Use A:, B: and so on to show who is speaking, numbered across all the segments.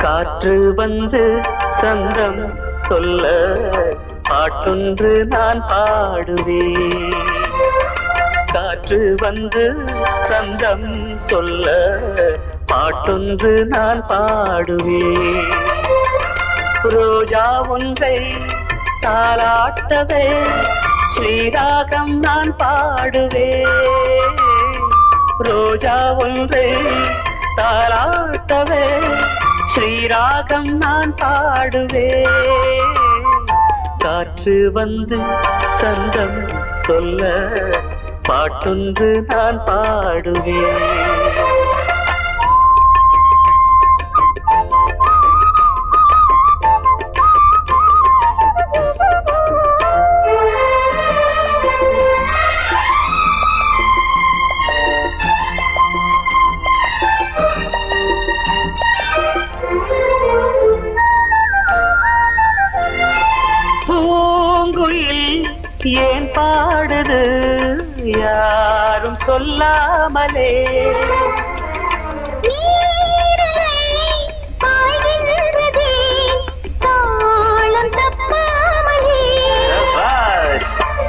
A: காற்று வந்து சந்தம் சொல்ல பாட்டொன்று நான் பாடுவேன். காற்று வந்து சந்தம் சொல்ல பாட்டொன்று நான் பாடுவேன். ரோஜா ஒன்றை தாலாட்டவே ஸ்ரீராகம் நான் பாடுவேன். ரோஜா ஒன்றை தாலாட்டவே ஸ்ரீராகம் நான் பாடுவேன். காற்று வந்து சந்தம் சொல்ல பாட்டொன்று நான் பாடுவேன். ஏன் பாடுது யாரும் சொல்லாமலே?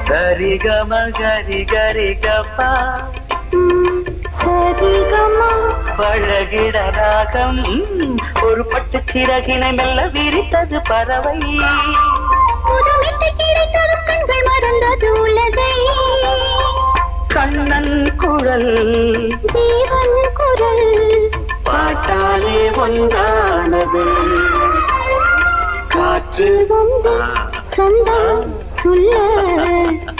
A: சரிகம கரி கரி கப்பா பழகிட ராகம் ஒரு பட்டு சிறகினை மெல்ல விரித்தது பறவை. கண்ணன் குரல் தேவன் குரல் பாட்டாலே ஒன்றானது. காற்று வந்து சந்தம் சொல்ல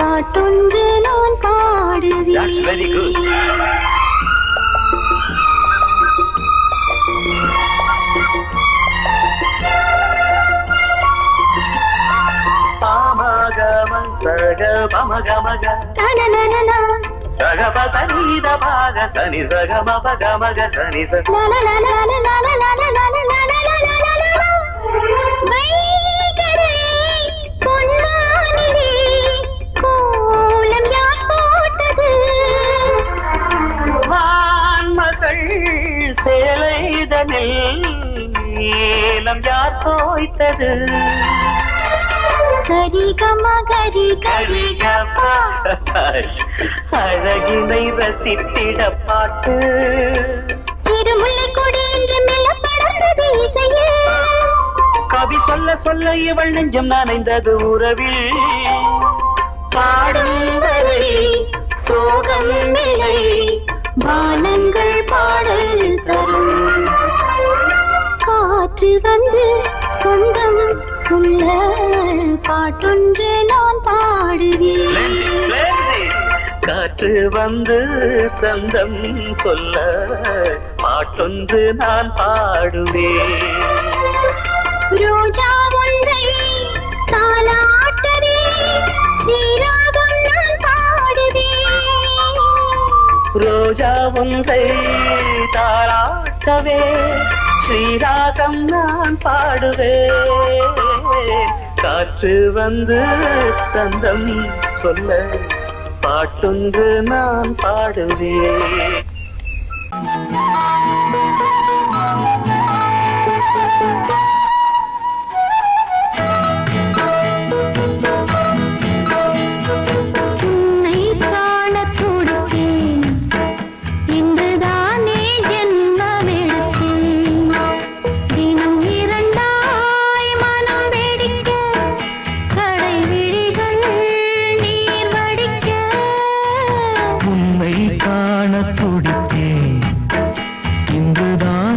A: பாட்டொன்று நான் பாடுவேன். சக பமகமக சகப சனித பாக சனி சகம பகமக சனி வான்மகள் சேலைதனில் நீலம் யார் தோய்த்தது? அழகினை ரசித்திட பாட்டு திருமுல்லை கொடி என்று மெல்லப்படர்ந்தது இசையே. கவி சொல்ல சொல்ல இவள் நெஞ்சம் நனைந்தது உறவில். பாடும் வரை சோகம் இல்லை வானங்கள் பாடல் தரும். காற்று வந்து சொந்தம் சொல்ல பாட்டொன்று நான் பாடுவேன். காற்று வந்து சந்தம் சொல்ல பாட்டொன்று நான் பாடுவேன். ரோஜா ஒன்றை தாலாட்டவே ஸ்ரீராகம் நான் பாடுவேன். ரோஜா ஒன்றை தாலாட்டவே ஸ்ரீராகம் நான் பாடுவேன். காற்று வந்து சந்தம் சொல்ல பாட்டொன்று நான் பாடுவேன்.
B: காண துடித்தேன் இங்குதான்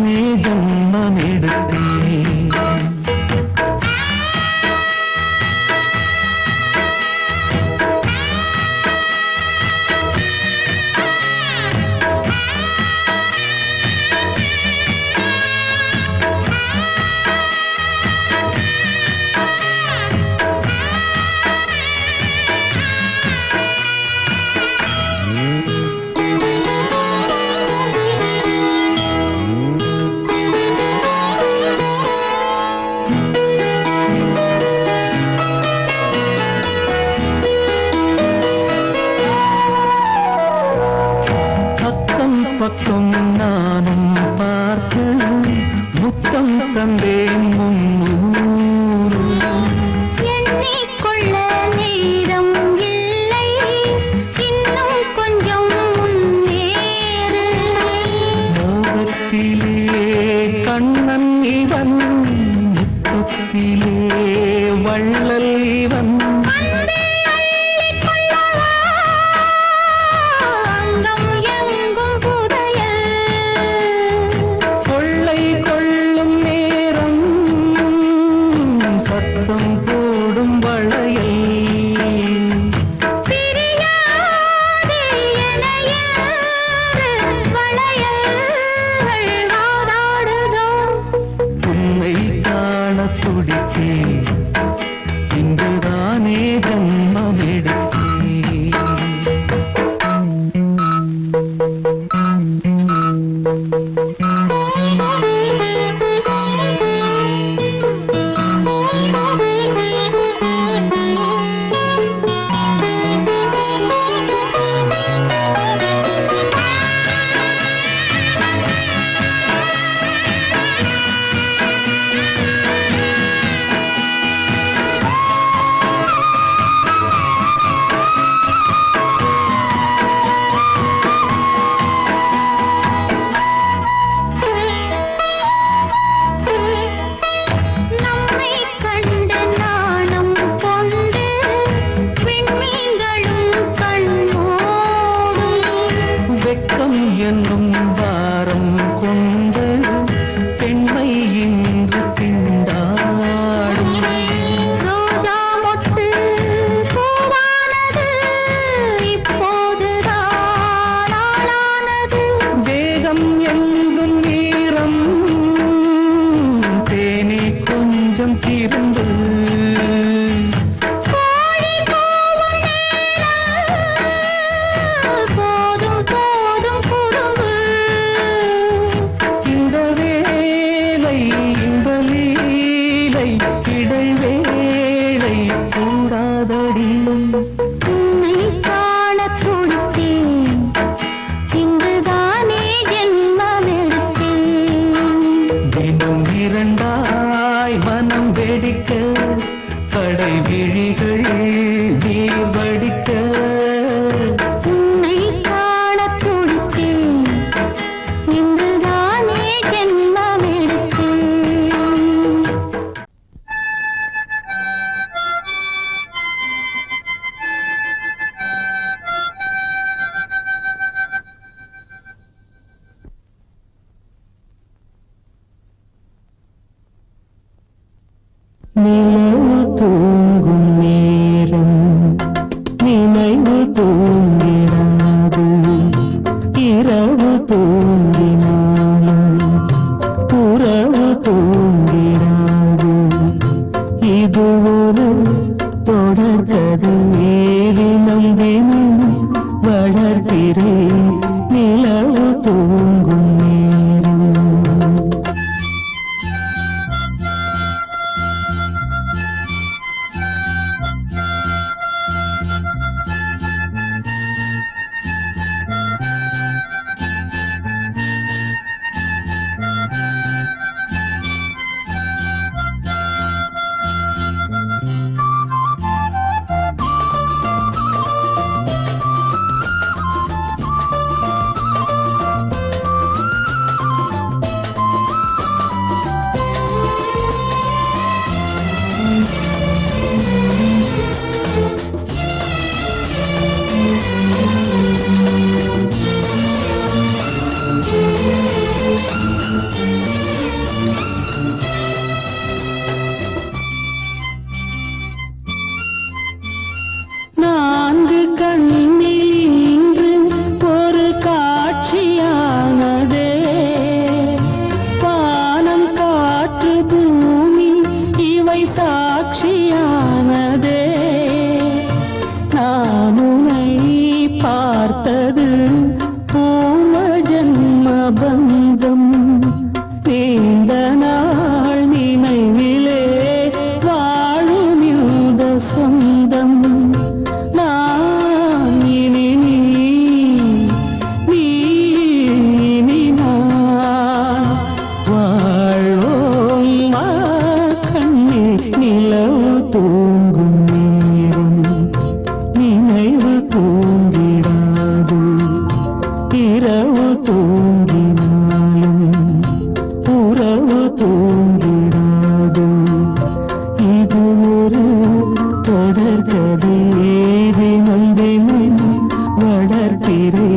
B: வளர்ப்பிறை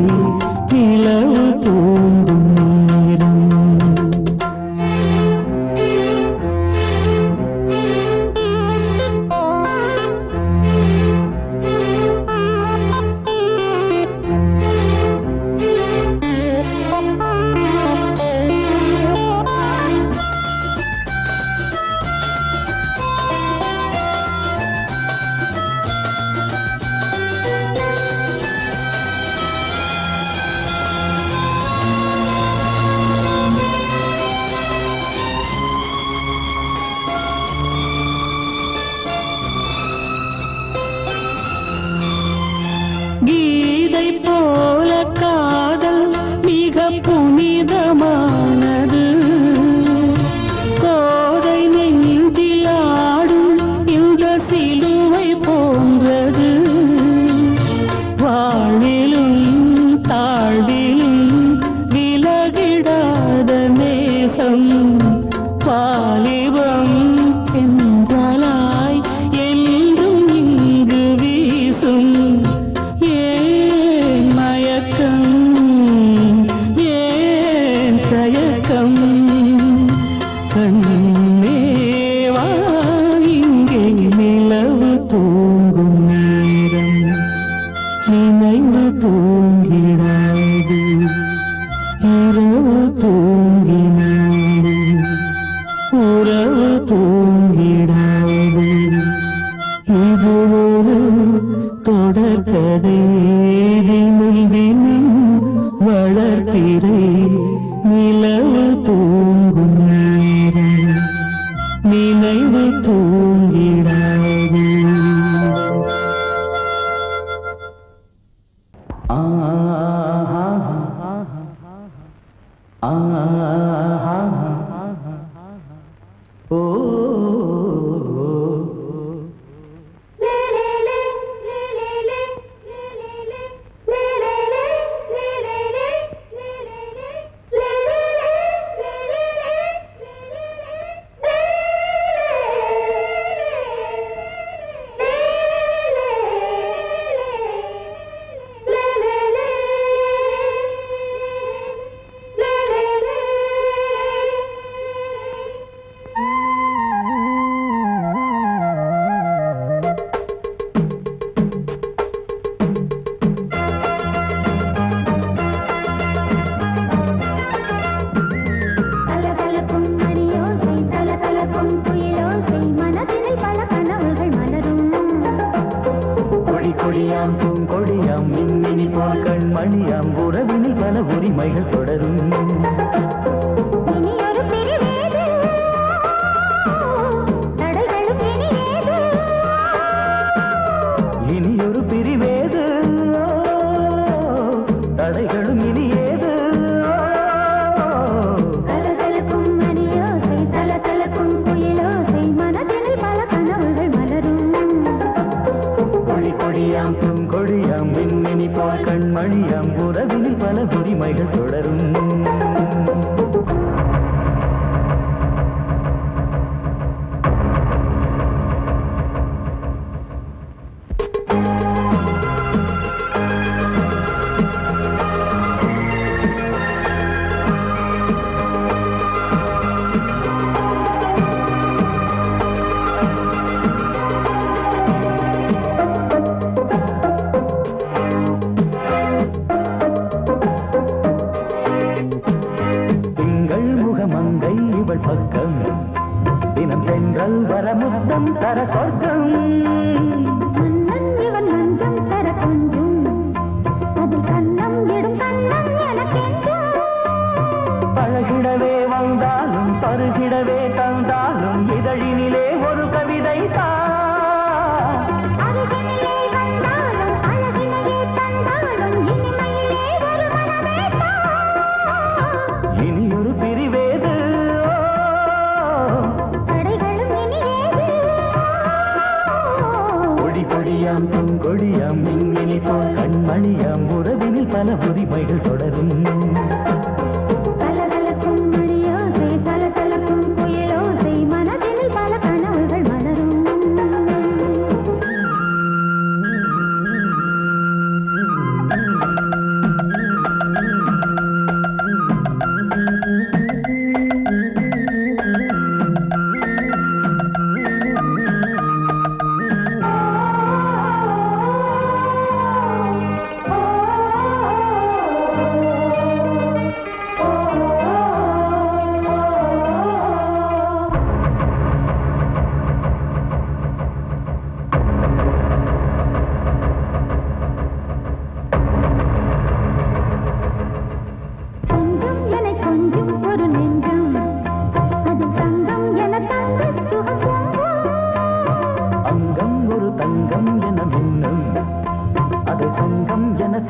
B: நிலவு தூங்கும் நேரம். கீதை போல காதல் மிக புனிதமானது. கோதை நெஞ்சில் ஆடும் இந்த சிலுவை போன்றது. வாழ்விலும் தாழ்விலும் விலகிடாத நேசம். வாலிபம் என்றாலாய் என்றும் இங்கு வீசும். ஏன் மயக்கம் ஏன் தயக்கம் கண்ணேவா இங்கே நிலவு தூங்கும் நேரம். நினைவு தூங்கிடாது இரவு தூங்கினாடு உறவு தூங்கிடாது. இது ஒரு தொடர்கதை தினம் தினம் வளர்ப்பிறை நிலவு தூங்கும் நேரம். நினைவு தூங்கிடாது. கொடியாம் பூங்கொடியாம் மின்மினி போல் கண்மணியாம் உறவினில் பல உரிமைகள் தொடரும். இனியொரு பிரிவேது தடைகளும் இனியேது. கலகலக்கும் மணியோசை சலசலக்கும் குயிலோசை மனதினில் பல கனவுகள் மலரும். கொடியாம் பூங்கொடியாம் மின்மினி போல் கண்மணியாம் உறவினில் பல உரிமைகள் தொடரும். பக்கம் தினம் சென்றல் வரமுத்தம் தர சொர்க்கம். இவன் மஞ்சம் தர கொஞ்சம் அதில் கண்ணம் இடும் கண்ணம் எனக்கென்றும். பழகிடவே வந்தாலும் பருகிடவே தந்தாலும் இதழினிலே ஒரு கவிதை தான். அருகினிலே வந்தாலும் அழகினையே தந்தாலும் இனிமையிலே ஒரு மனமே தான். இனியொரு பிரிவேது கொடியாம் பூங்கொடியாம் மின்மினி போல் கண்மணியாம் உறவினில் பல உரிமைகள் தொடரும். கலகலக்கும் மணியோசை சலசலக்கும் குயிலோசை மனதினில் பல கனவுகள் மலரும்.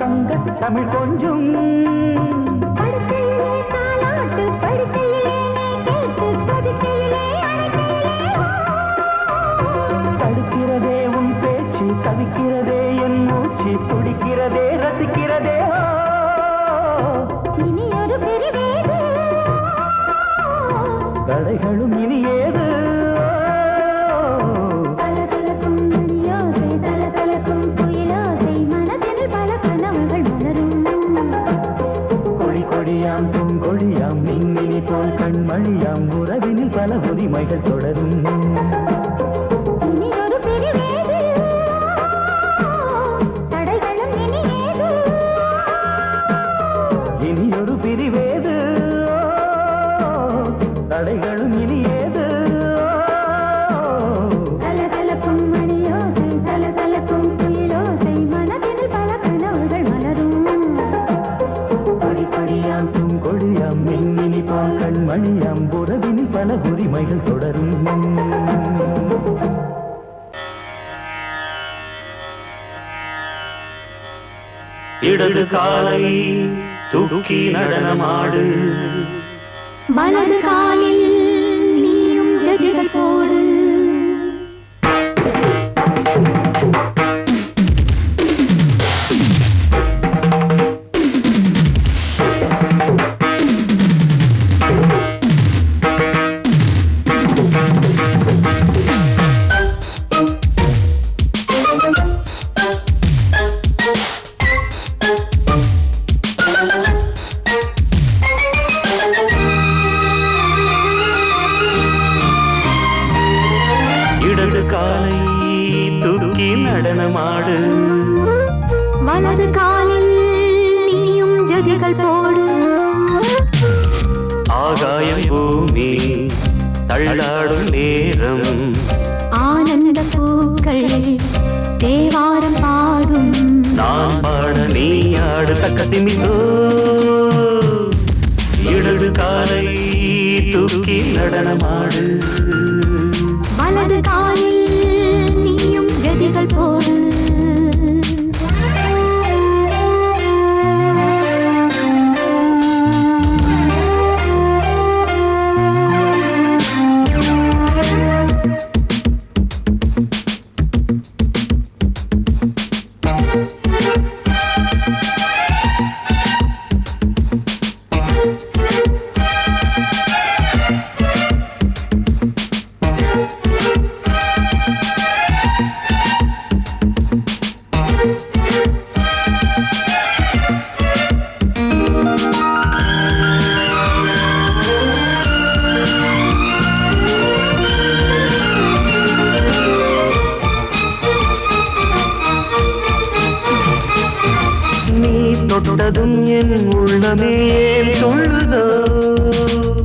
B: தங்க தமிழ் கொஞ்சும்
C: படுக்கையிலே தாலாட்டு படுக்கையிலே கேட்டு கொதிக்கையிலே
B: தடுக்கிறதே உன் பேச்சு தவிக்கிறதே என் மூச்சு துடிக்கிறதே ரசிக்கிறதே
C: இனி ஒரு பிரிவேது
B: தடைகளும் இனி ஏது
C: கலகலக்கும் மணியோசை சலசலக்கும் குயிலோசை மனதில் பல கனவுகள் மலரும்
B: கொடி கொடியாம் பூங்கொடியாம் மின்மினி போல் கண்மணியாம் உறவினில் பல உரிமைகள் தொடரும்
C: இனி ஒரு பிரிவேது தடைகளும் இனி ஏது
B: இனி ஒரு பிரிவேது தடைகளும் இனி ஏது
C: கலகலக்கும் மணியோசை சலசலக்கும் குயிலோசை மனதில் பல கனவுகள் மலரும்
B: கொடி கொடியாம் பூங்கொடியாம் மின்மினி போல் கண்மணியாம் உறவினில் பல உரிமைகள் தொடரும் இடது காலை தூக்கி நடனமாடு
C: வலது காலில் நீயும் ஜதிகள் போடு
B: இடது காலை தூக்கி நடனமாடு
C: வலது காலில் நீயும் ஜதிகள் போடு
B: ஆகாயம் பூமி தள்ளாடும் நேரம்
C: ஆனந்த பூக்கள் தேவாரம் பாடும்
B: நான் பாட நீ ஆடு தக்க திமிதோ இடது காலை தூக்கி நடனமாடு
C: வலது காலில் நீயும் ஜதிகள் போடு
B: தொட்டதும் என் உள்ளமே சொல்லுதோ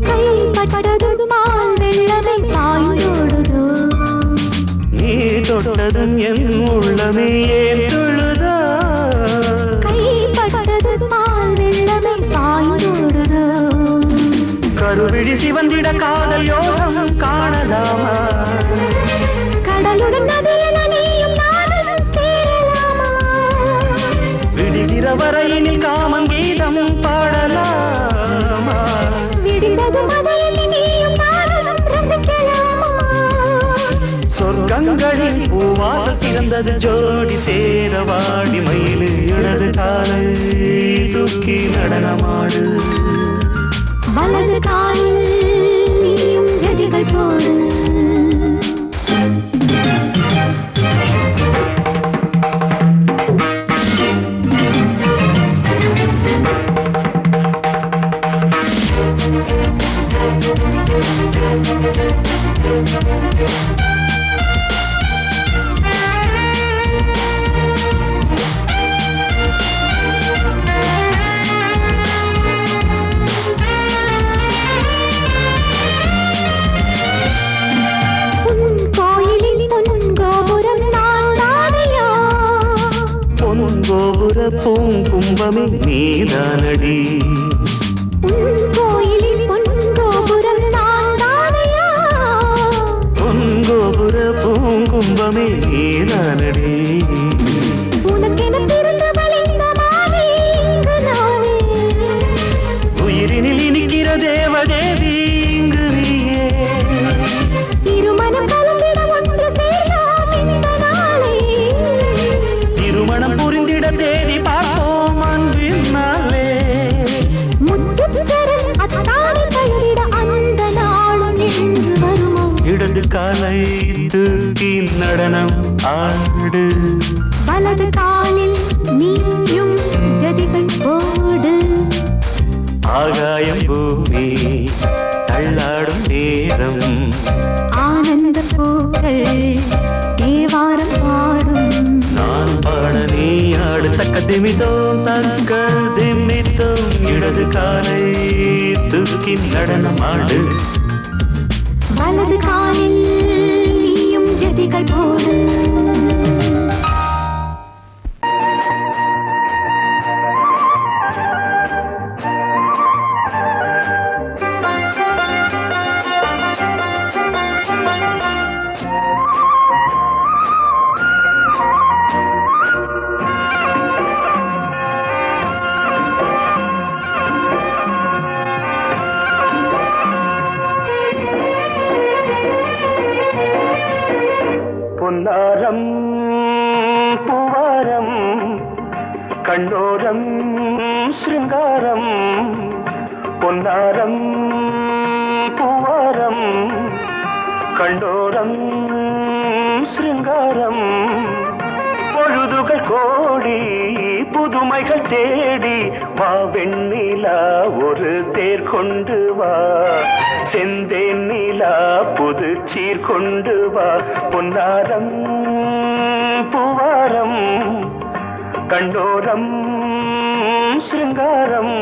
C: கைப்பட்டதும் பால் வெள்ளமே பாய்ந்தோடுதோ
B: நீ தொட்டதும் என் உள்ளமே சொல்லுதோ
C: கைப்பட்டதும் பால் வெள்ளமே பாய்ந்தோடுதோ
B: கருவிழி சிவந்திட காதல் யோகம் காணலாமா
C: கடலுடன் நதியில நீயும் நானும் சேரலாமா
B: விடுகிற வரையினில் காமன் கீதம் பாடலாமா
C: விடிந்தது மதையில் நீயும் நானும் ரசிக்கலாமா
B: சொர்க்கங்களில் பூவாசல் சிறந்தது ஜோடி சேர வாடி மயிலு இடது காலை தூக்கி நடனமாடு
C: வலது காலில் நீயும் ஜதிகள் போடு
B: பூங்கும்பமே நீதானடி
C: கோயிலில் பொன்கோபுரம் நான் தானையா
B: பொன்கோபுர பூங்கும்பமே நீதானடி
C: உனக்கென பிறந்தவள் இந்த மாறி
B: ஆடு
C: வலது காலில் நீயும் ஜதிகள் போடு
B: ஆகாயம் பூமி தள்ளாடும் நேரம்
C: ஆனந்த பூக்கள் தேவாரம் பாடும்
B: நான் பாட நீ ஆடு தக்க திமிதோம் தக்க திமித்தோம் இடது காலை தூக்கி நடனம் ஆடு
C: வலது காலில் நீயும் ஜதிகள் போடு
A: பொன்னாரம் பூவாரம் கண்ணோரம் சிருங்காரம் பொன்னாரம் பூவாரம் கண்ணோரம் சிருங்காரம் பொழுதுகள் கோடி புதுமைகள் தேடி வா வெண்ணிலா ஒரு தேர் கொண்டு வா செந்தேன் நிலா புது சீர் கொண்டு வா பொன்னாரம் பூவாரம் கண்டோரம் சிருங்காரம்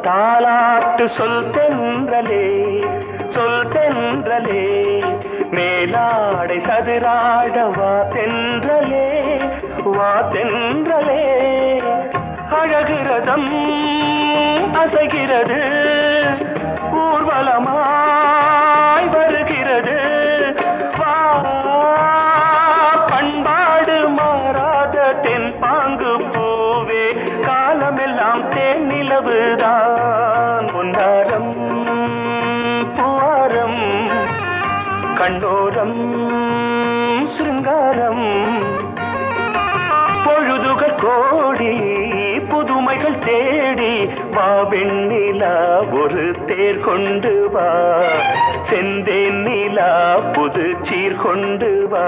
A: தாலாட்டு சொல் தென்றலே மேலாடை சதுராட வா தென்றலே அழகிறதம் அசைகிறது ஊர்வலமாய் வருகிறது வா பண்பாடு மாறாத தென் பாங்கு பூவே காலமெல்லாம் தேன் நிலவுதான் பொன்னாரம் பூவாரம் கண்ணோரம் சிருங்காரம் பொழுதுகள் கோடி புதுமைகள் தேடி வா வெண்ணிலா ஒரு தேர் கொண்டு வா செந்தேன் நிலா புது சீர் கொண்டு வா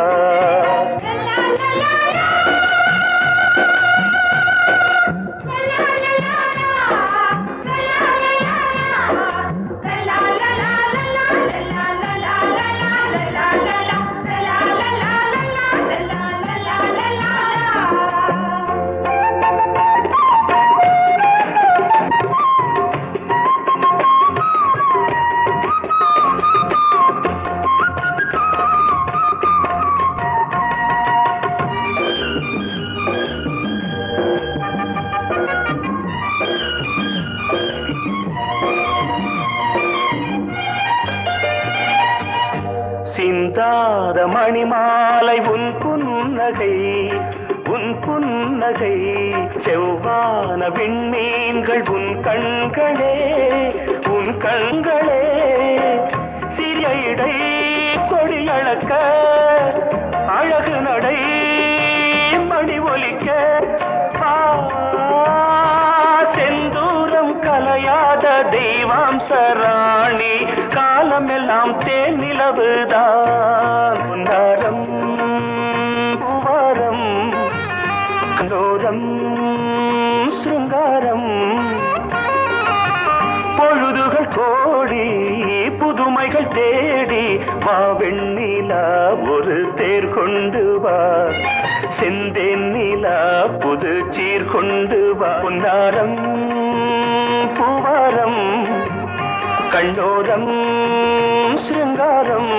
A: சிந்தாத மணிமாலை உன் புன்னகை செவ்வான விண்மீன்கள் உன் கண்களே சிறிய இடை கொடியளக்க அழகு நடை மணி ஒலிக்க செந்தூரம் கலையாத தெய்வாம்சராணி காலமெல்லாம் தேன் நிலவுதான் பொன்னாரம் பூவாரம் கண்டோரம் சிருங்காரம் பொழுதுகள் கோடி புதுமைகள் தேடி வா வெண்ணிலா ஒரு தேர் கொண்டு வா செந்தேன் நிலா புது சீர் கொண்டு வா பொன்னாரம் பூவாரம் கண்டோரம் சிருங்காரம்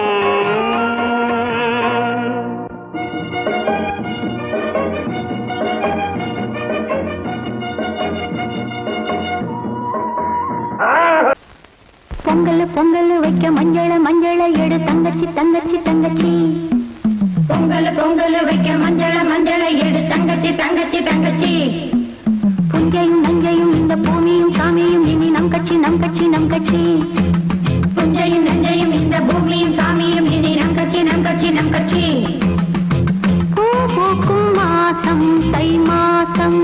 C: பொங்கல் பொங்கல் வைக்க மஞ்சள மஞ்சள எடு தங்கச்சி தங்கச்சி தங்கச்சி. பொங்கல் பொங்கல் வைக்க மஞ்சள மஞ்சள எடு தங்கச்சி தங்கச்சி தங்கச்சி. புஞ்சையும் நஞ்சையும் இந்த பூமியும் சாமியும் இனி நம் கட்சி நம் கட்சி நம் கட்சி. புஞ்சையும் நஞ்சையும் இந்த பூமியும் சாமியும் இனி நம் கட்சி நம் கட்சி நம் கட்சி. பூ பூக்கும் மாசம் தை மாசம்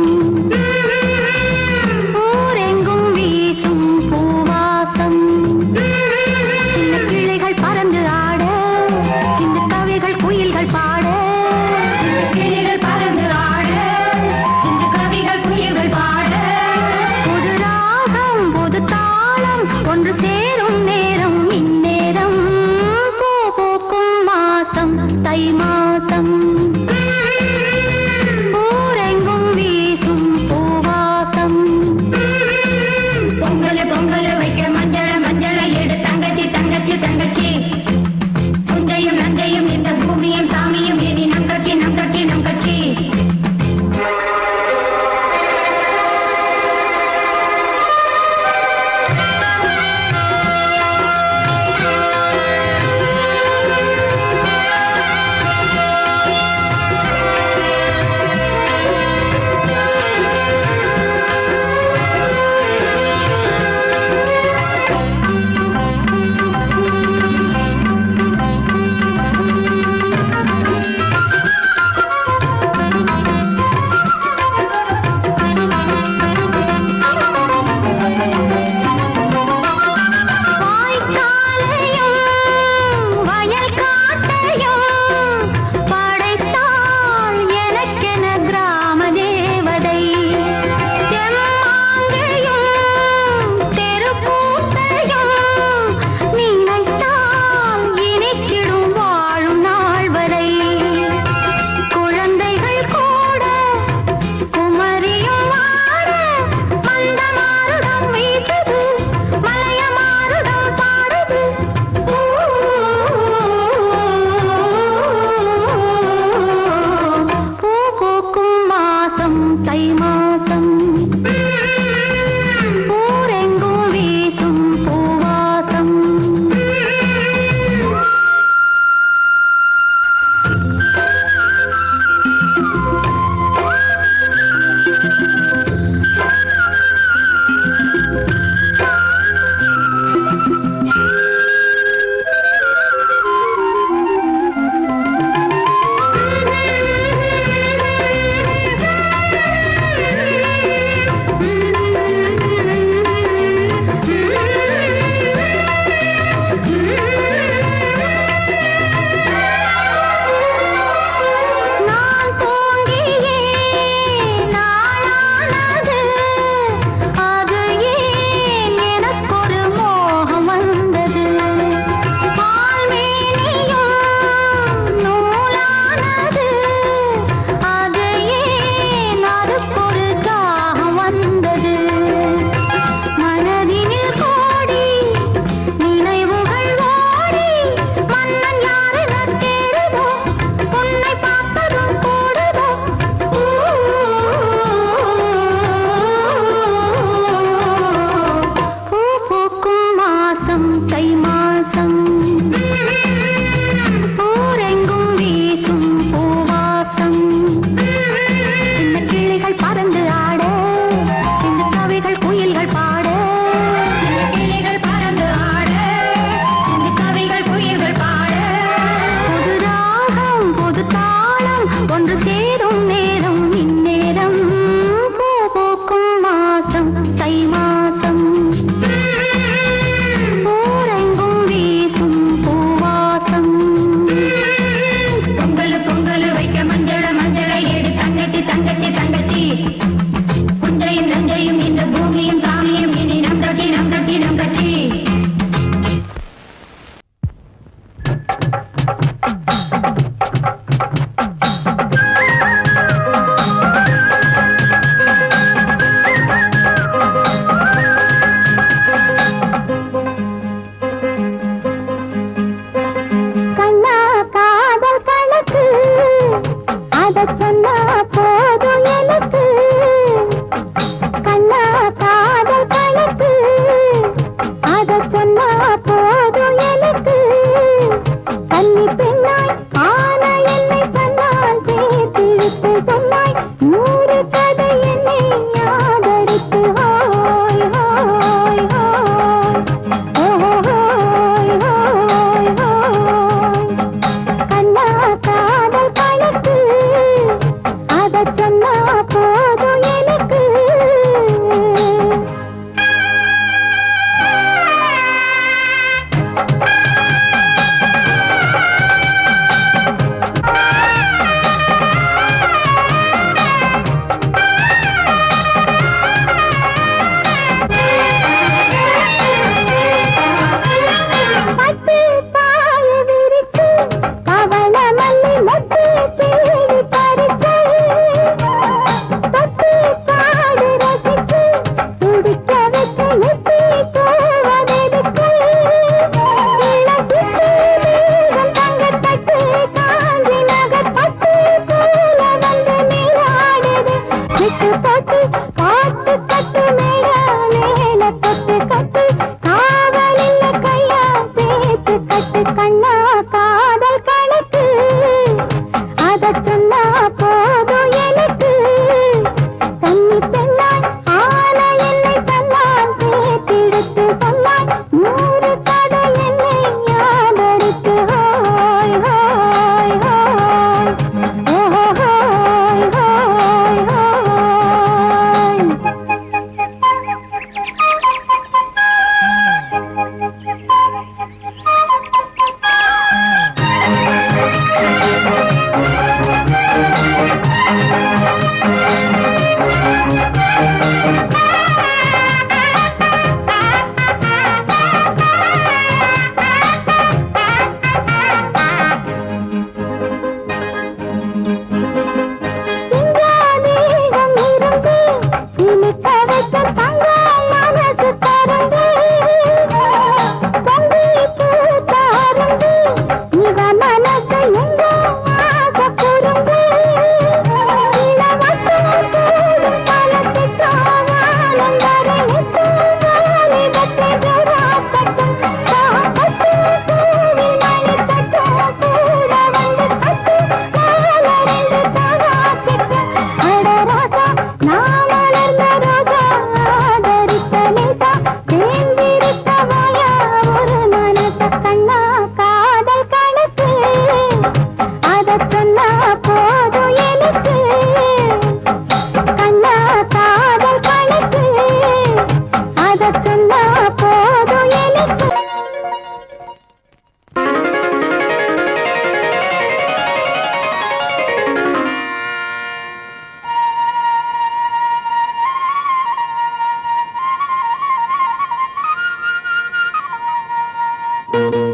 C: ஊரெங்கும் வீசும் பூவாசம். சின்ன கிளைகள் பறந்து ஆட சின்ன கவிகள் குயில்கள் பாட. சின்ன கிளைகள் பறந்து ஆட சின்ன கவிகள் குயில்கள் பாட. புது ராகம் புது தாளம் ஒன்று சேரும் நேரம் இந்நேரம். பூ பூக்கும் மாசம் தை மாசம் ஊரெங்கும் வீசும் பூ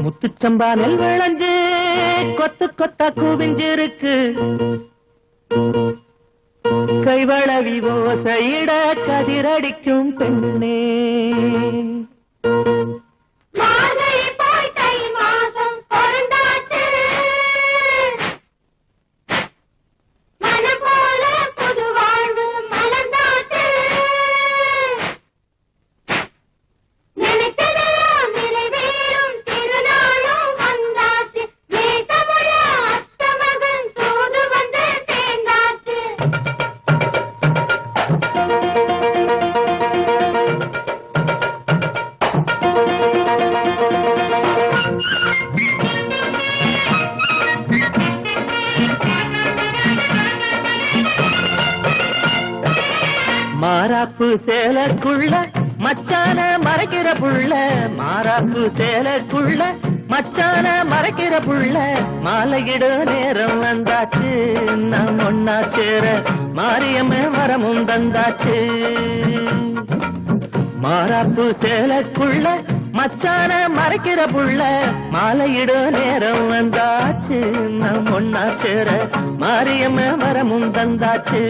B: முத்துச்சம்பா நெல் விளைஞ்சு கொத்து கொத்தா குவிஞ்சிருக்கு கைவளவி ஓசையிட கதிரடிக்கும் பெண்ணே மாறாப்பு சேலக்குள்ள மச்சான மறைக்கிற புள்ள மாறாப்பு சேலக்குள்ள மச்சான மறைக்கிற புள்ள மாலையிட நேரம் வந்தாச்சு நாம் ஒன்னா சேர மாரியம்ம வரமும் தந்தாச்சு மாறாப்பு சேலக்குள்ள மச்சான மறைக்கிற புள்ள மாலையிட நேரம் வந்தாச்சு நாம் ஒன்னா சேர மாரியம்ம வரமும் தந்தாச்சு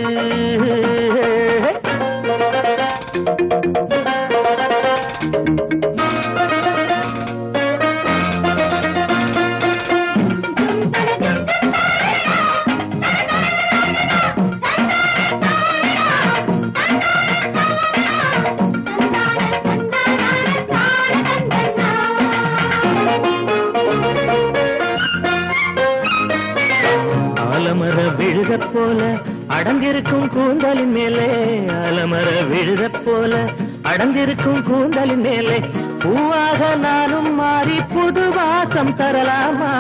B: ஆலமர விழுத போல அடங்கிருக்கும் கூந்தலின் மேலே ஆலமர விழுத போல அடங்கிருக்கும் கூந்தலின் மேலே பூவாக நானும் மாறி புது வாசம் தரலாமா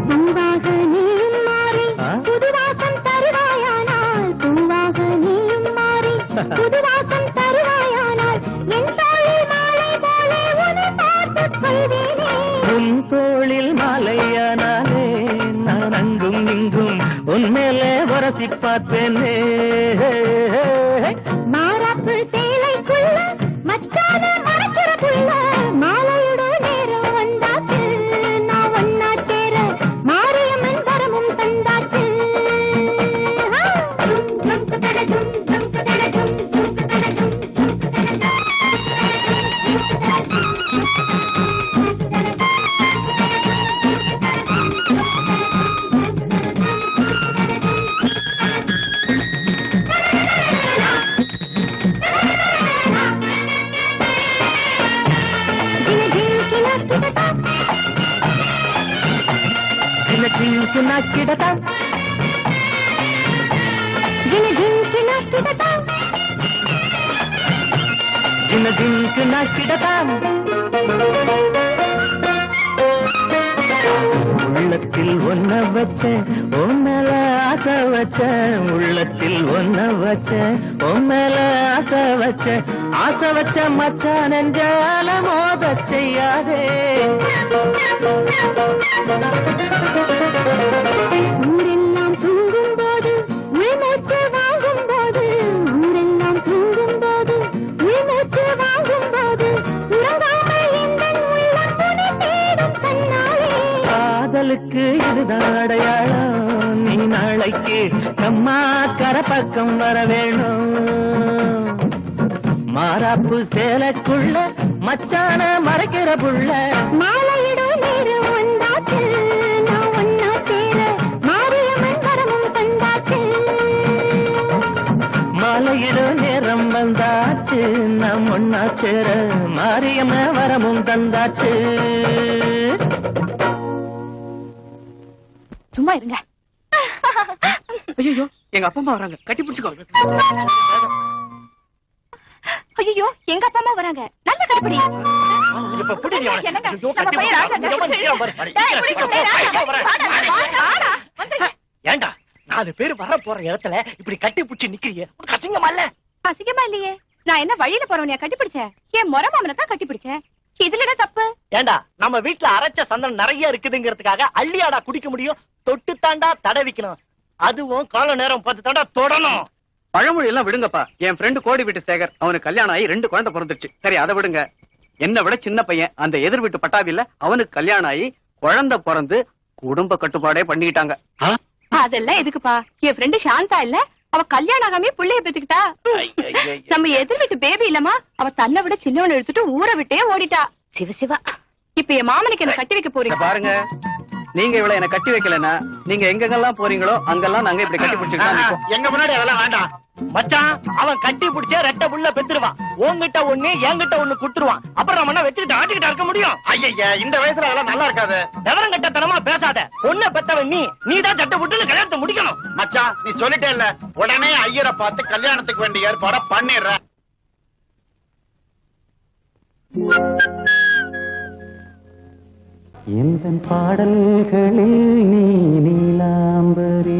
C: பூவாக நீயும் மாறி புது வாசம் தருவாயானால் பூவாக நீயும் மாறி புது வாசம் தருவாயானால் என் தோளில் மாலை போலே உன்னை பார்த்துக் கொள்வேனே
B: உன் தோளில் மாலையானாலே நான் அங்கும் இங்கும் உன்மேலே உரசி பார்ப்பேனே
C: மாறாப்பு சேலைக்குள்ள மச்சான மறைக்கிற புள்ள மாலையுட நேரம் வந்தாச்சு நான் ஒன்னா சேர மாரியம்மன் வரமும் தந்தாச்சு
B: கிடதா உள்ளத்தில் ஒன்ன வச்ச உன்மேல ஆசை வச்ச உள்ளத்தில் ஒன்ன வச்ச உன்மேல ஆசை வச்ச மச்சான் நெஞ்சால மோத செய்யாதே
C: ஊரெல்லாம் தூங்கும் போது உள்மூச்சு வாங்கும் போது ஊரெல்லாம் தூங்கும் போது உள்மூச்சு வாங்கும் போது உறங்காமல் எந்தன் உள்ளம் துணை தேடும் தன்னாலே
B: காதலுக்கு இதுதான் அடையாளம் நீ நாளைக்கு அம்மா கரப்பக்கம் வர வேணும் மாறாப்பு சேலக்குள்ள மச்சான மறைக்கிற புள்ள
C: மாலையிடும் நேரம் வந்தாச்சு நான் ஒன்னா சேர மாரியம்மன் வரமும் தந்தாச்சு
B: மாலையிட நேரம் வந்தாச்சு நாம் ஒன்னா சேர மாரியம்ம வரமும் தந்தாச்சு
D: சும்மா இருங்க.
A: ஐயோ எங்க அப்பா அம்மா வராங்க கட்டி பிடிச்சுக்கோ
D: ஐயோ எங்க அப்பா அம்மா வராங்க நல்ல கடைப்பிடி
A: ஏண்டா 4 பேர் வர போற இடத்துல இப்படி கட்டி பிடிச்சி நிக்கிறீங்க அசிங்கமா இல்ல
D: அசிங்கமா இல்லையே நான் என்ன வழியில போறவனையா கட்டி பிடிச்சேன் என் முறை மாமனை தான் கட்டி பிடிச்சேன் இதுல என்ன தப்பு
A: ஏண்டா நம்ம வீட்டுல அரைச்ச சந்தனம் நிறைய இருக்குதுங்கிறதுக்காக அள்ளியாடா குடிக்க முடியும் தொட்டு தாண்டா தடவிக்கணும் அதுவும் கால நேரம் பார்த்து தாண்டா தொடணும்
E: பழமொழி எல்லாம் விடுங்கப்பா. என் ஃப்ரெண்டு கோடி வீட்டு சேகர், அவனுக்கு கல்யாணம் ஆகி 2 குழந்தை பிறந்துச்சு. சரி, அதை விடுங்க. என்ன விட சின்ன பையன் அந்த எதிர் வீட்டு பட்டாபில்ல, அவனுக்கு கல்யாணம் ஆகி குழந்தை பிறந்து குடும்ப கட்டுப்பாடே பண்ணிக்கிட்டாங்க.
D: அதெல்லாம் எதுக்குப்பா? என் ஃப்ரெண்டு சாந்தா இல்ல, அவ கல்யாணம் ஆகாமே பிள்ளைய பெத்துக்கிட்டா. நம்ம எதிர் வீட்டு பேபி இல்லமா, அவ தன்னை விட சின்னவனை எடுத்துட்டு ஊரை விட்டே ஓடிட்டா. சிவசிவா, இப்ப என் மாமனுக்கு என்ன கட்டி வைக்க போறீங்க
E: பாருங்க. நீங்க இவளை என்ன கட்டி வைக்கலன்னா நீங்க எங்கெங்கெல்லாம் போறீங்களோ அங்கெல்லாம் நாங்க இப்படி கட்டி பிடிச்சிருக்கோம்.
A: எங்க முன்னாடி அதெல்லாம் வேண்டாம் மச்சான். அவன் கட்டி பிடிச்ச ரெட்ட புள்ள பெத்துருவான். உன்கிட்ட ஒண்ணு என்கிட்ட ஒண்ணு குடுத்துருவான். அப்புறம் நம்ம வச்சுக்கிட்டு ஆட்டிக்கிட்டு இருக்க முடியும்? ஐயா, இந்த வயசுல அதெல்லாம் நல்லா இருக்காது. விவரம் கட்டத்தனமா பேசாத. பொண்ணை பெத்தவன் நீ தான் சட்டை புட்டுன்னு கல்யாணத்தை முடிக்கணும். மச்சான், நீ சொல்லிட்டே இல்ல, உடனே ஐயரை பார்த்து கல்யாணத்துக்கு வேண்டிய ஏற்பாட பண்ணிடுற.
B: எந்தன் பாடல்களில் நீ நீலாம்பரி,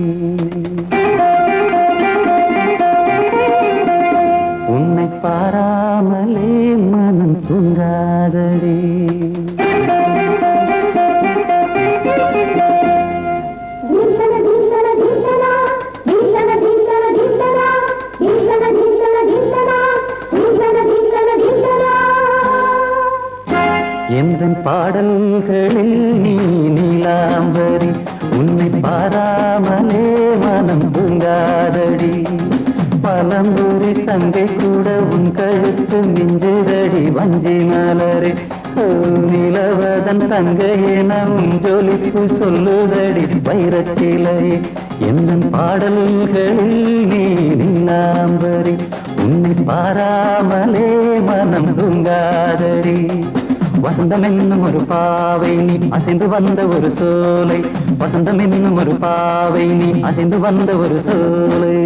B: உன்னை பாராமலே மனம் தூங்காதடி. எந்தன் பாடல்களில் நீ நீலாம்பரி, உன்னை பாராமலே மனம் தூங்காதடி. பலம்புரி தங்கை கூட உன் கழுத்து மிஞ்சுதடி வஞ்சி மலரே. நிலவதன் தங்கையே நம் ஜொலிப்பு சொல்லுதடி வைரச்சிலையே. எந்தன் பாடல்களில் நீ நீலாம்பரி, உன்னை பாராமலே மனம் தூங்காதடி. வசந்தம் என்னும் ஒரு பாவை நீ அசைந்து வந்த ஒரு சோலை. வசந்தம் என்னும் ஒரு பாவை நீ அசைந்து வந்த ஒரு சோலை.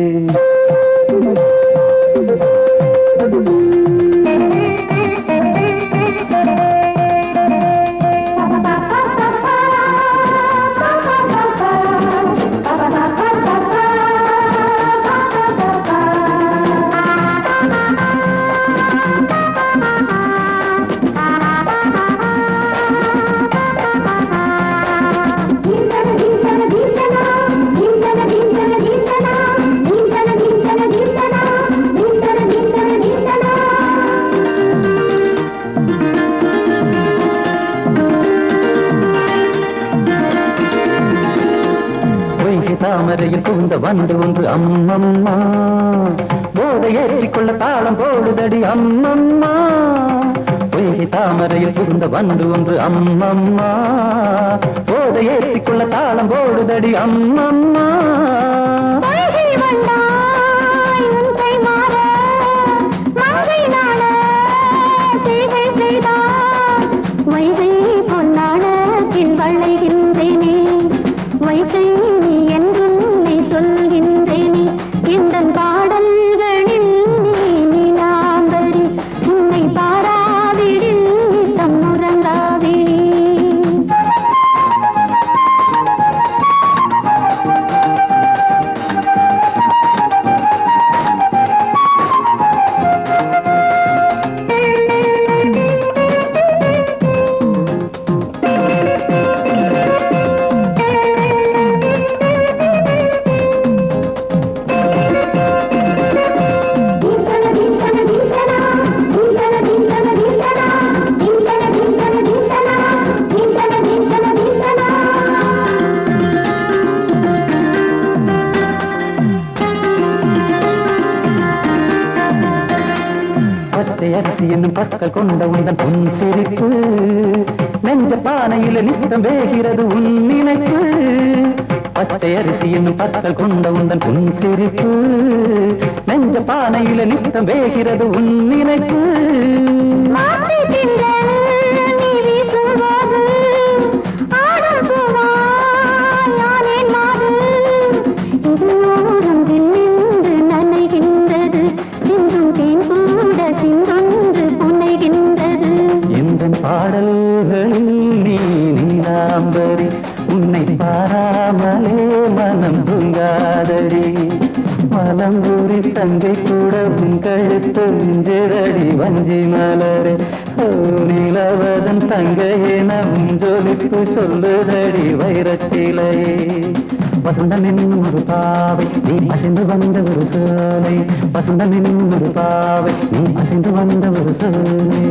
B: தாமரையில் புகுந்த வண்டு ஒன்று அம்மம்மா, போதை ஏற்றிக்கொள்ள தாளம் போடுதடி அம்மம்மா. பொய்கை தாமரையில் புகுந்த வண்டு ஒன்று அம்மம்மா, போதை ஏற்றிக்கொள்ள தாளம் போடுதடி அம்மம்மா. அரிசி என்னும் பற்கள் கொண்ட உந்தன் பொன் சிரிப்பு, நெஞ்ச பானையில நித்தம் வேகிறது உன் நினைப்பு. பச்சை அரிசி என்னும் பற்கள் கொண்ட உந்தன் பொன் சிரிப்பு, நெஞ்ச பானையில நித்தம் வேகிறது உன் நினைப்பு. பாடல்களில் நீ நீலாம்பரி, உன்னை பாராமலே மனம் தூங்காதடி. மலம்பு கல்லூரி தங்கை கூட உன் கழுத்து மிஞ்சிரடி வஞ்சி மலரே நிலவதன் தங்கையே நம் ஜொலிப்பு சொல்லுதடி வைரத்திலையே வசந்தம் என்னும் ஒரு பாவை நீ அசைந்து வந்த ஒரு சோலை வசந்தம் என்னும் ஒரு பாவை நீ அசைந்து வந்த ஒரு சோலை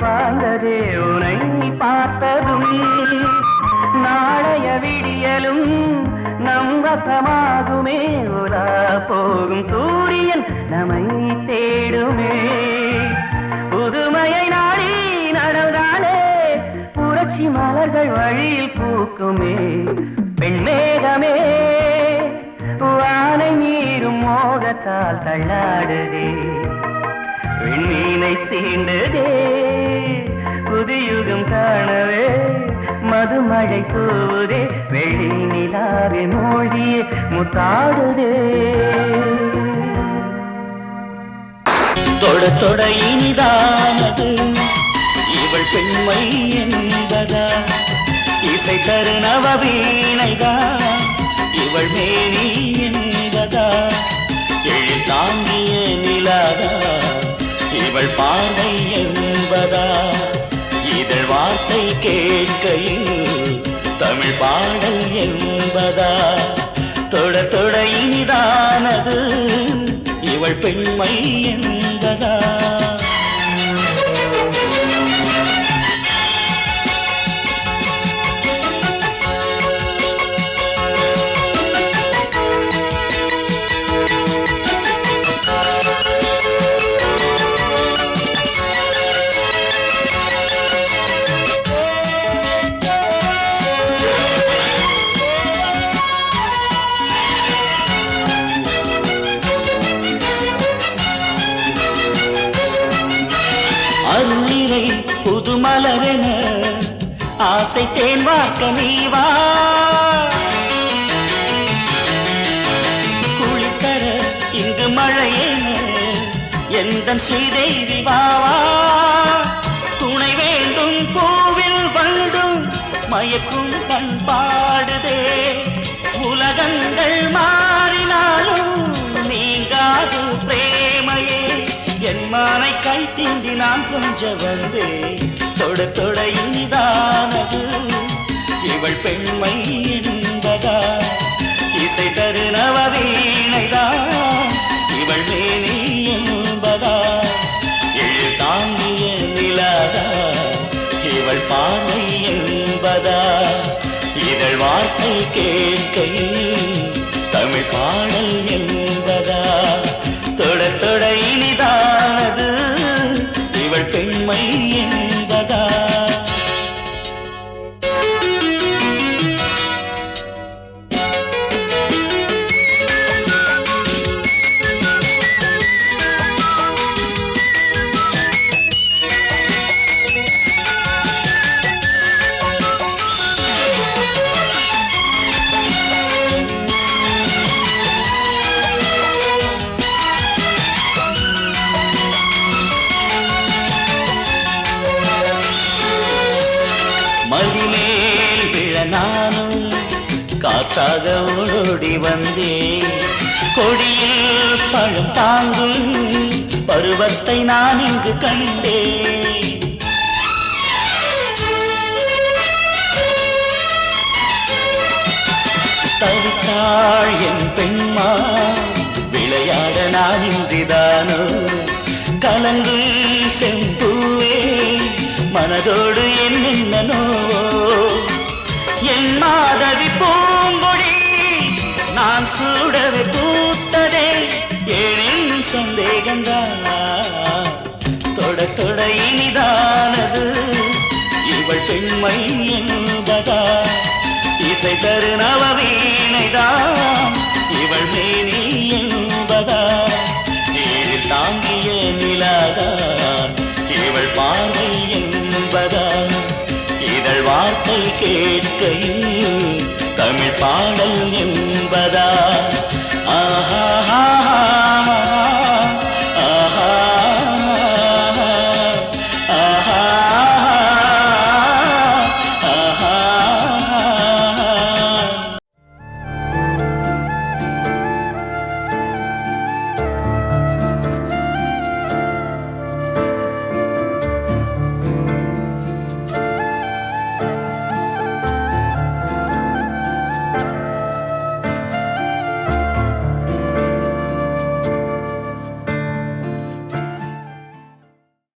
B: பாய்ந்ததே உனை பார்த்ததும் நாளைய விடியலும் நம் வசமாகுமே உலா போகும் சூரியன் நம்மை தேடுமே புதுமையை நாடி நடந்தாலே புரட்சி மலர்கள் வழியில் பூக்குமே பெண்மேகமே வானை நீரும் மோகத்தால் தள்ளாடுதே விண்மீனை சீண்டதே புதியுகம் காணவே மதுமழை தூவுதே வெளி நிலாவே மூழ்கியே முத்தாடுதே தொட தொட இனிதானது இவள் பெண்மை என்பதா இசை தரு நவவீணைதான் இவள் மேனி என்பதா எழில் தாங்கிய நிலாதா இவள் பார்வை என்பதா இதழ் வார்த்தை கேட்கையில் தமிழ் பாடல் என்பதா தொட தொட இனிதானது இவள் பெண்மை என்பதா புது மலரென ஆசை தேன் வார்க்க நீ வா குளித்தர இங்கு மழையென எந்தன் ஸ்ரீதேவி வாவா துணை வேண்டும் கோவில் வந்தும் மயக்கும் பண்பாடுதே உலகங்கள் மாறினாலும் நீங்காது பிரேமையே என் மானை கை தீண்டி நான் கொஞ்ச வந்தே தொட தொட இனிதானது இவள் பெண்மை என்பதா இசை தரு நவவீணைதான் இவள் மேனி என்பதா எழில் தாங்கிய நிலாதா இவள் பார்வை என்பதா இதழ் வார்த்தை கேட்கையில் தமிழ் பாடல் என்பதா தொட தொட இனிதானது இவள் பெண்மை என்பதா மதிமேல் விழ நானும் காற்றாக ஓடோடி வந்தே கொடியில் பழம் தாங்கும் பருவத்தை நான் இங்கு கண்டே தவித்தாள் என் பெண்மா விளையாட நான் இன்றிதானோ கலங்கும் செம்பூவே மனதோடு என்னென்னோ என் மாதவி பூங்கொடி நான் சூடவே பூத்ததே ஏனென் சந்தேகந்தான் தொட தொட இனிதானது இவள் பெண்மை என்பதா இசை தரு நவவீணைதான் இவள் மேனி என்பதா ஏழில் தாங்கிய நிலாதான் இவள் பார்வை என்பதா இதழ் வார்த்தை கேட்கையில் தமிழ் பாடல் என்பதா ஆஹா